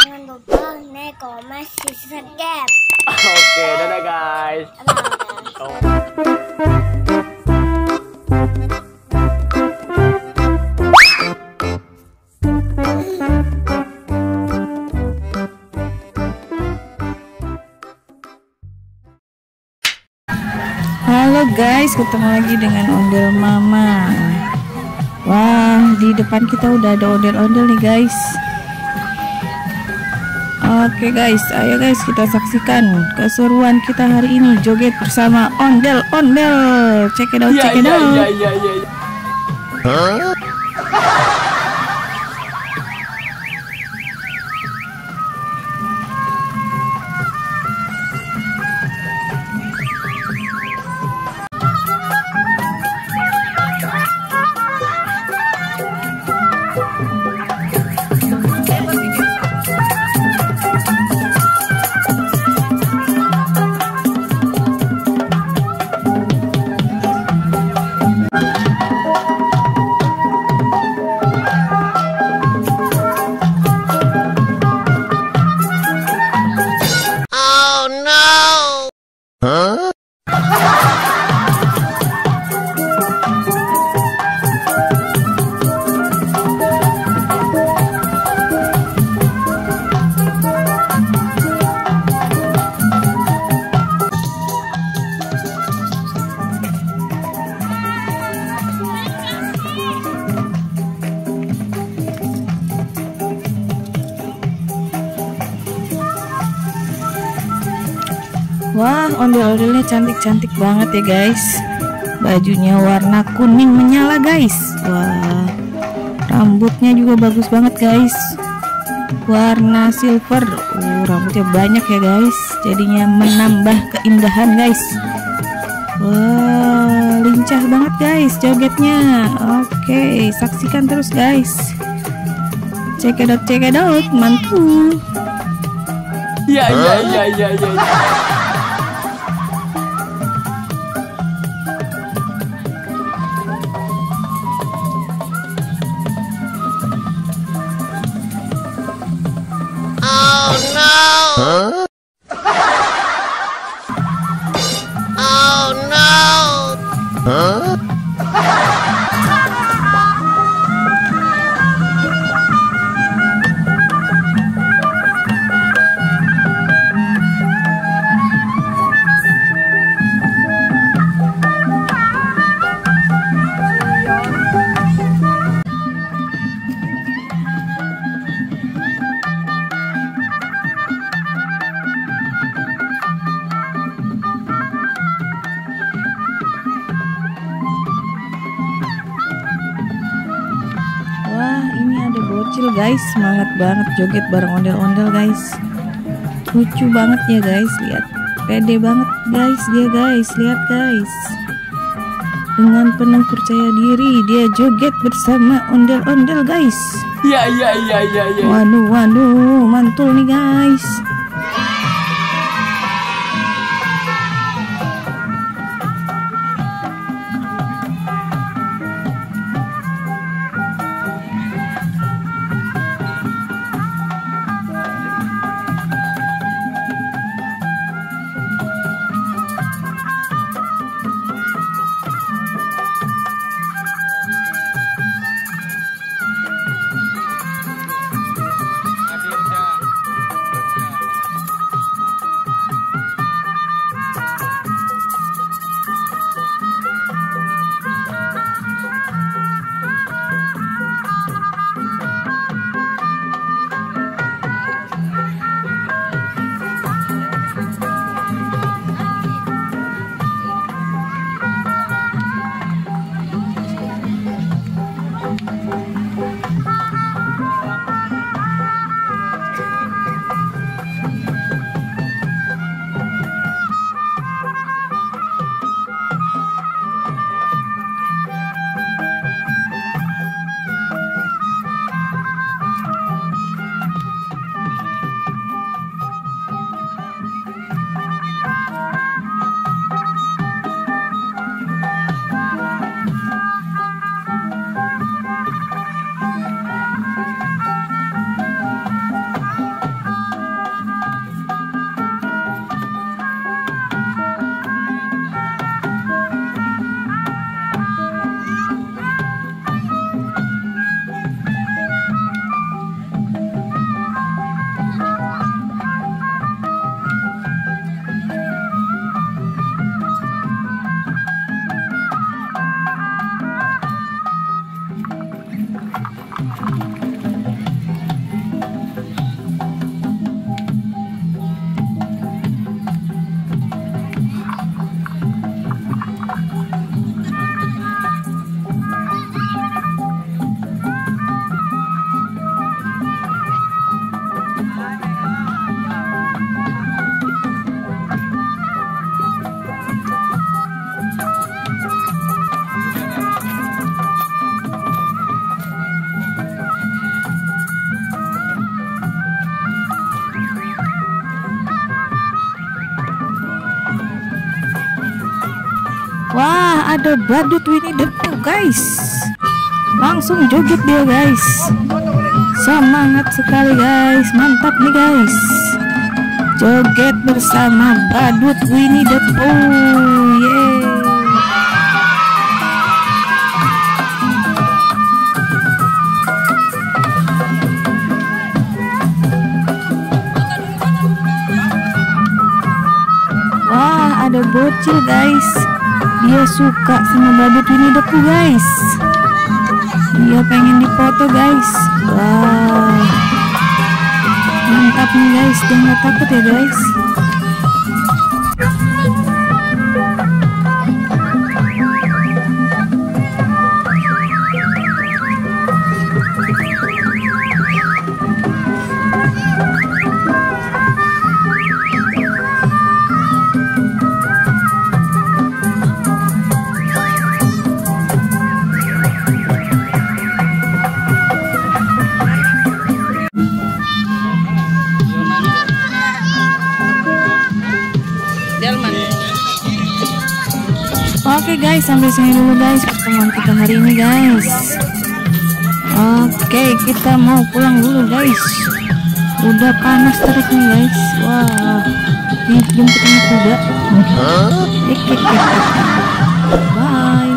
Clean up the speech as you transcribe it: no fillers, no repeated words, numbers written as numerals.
Jangan lupa like, comment, subscribe. Oke, dadah guys. Halo guys, ketemu lagi dengan Ondel Mama. Wah, di depan kita udah ada ondel-ondel nih guys. Oke guys, ayo guys kita saksikan keseruan kita hari ini joget bersama ondel-ondel. Check it out, check it out. Wah, ondel-ondelnya cantik-cantik banget ya guys. Bajunya warna kuning menyala guys. Wah, rambutnya juga bagus banget guys, warna silver. Rambutnya banyak ya guys, jadinya menambah keindahan guys. Wah, lincah banget guys jogetnya. Oke, saksikan terus guys. Check it out, mantul. Iya. Wah, ini ada bocil guys, semangat banget joget bareng ondel-ondel guys. Lucu banget ya guys, lihat. Pede banget guys dia guys, lihat guys. Dengan penuh percaya diri dia joget bersama ondel-ondel guys. Iya. Waduh, mantul nih guys. Wah, ada badut Winnie the Pooh guys. Langsung joget dia guys. Semangat sekali guys. Mantap nih guys. Joget bersama badut Winnie the Pooh. Yeay. Wah, ada bocil guys. Dia suka sama badut Winnie the Pooh guys. Dia pengen dipoto guys. Wah, mantap nih guys. Dia nggak takut ya guys. Oke guys, sampai sini dulu guys pertemuan kita hari ini guys. Oke, kita mau pulang dulu guys. Udah panas terik nih guys. Wah, ini jemput anak kuda. Bye.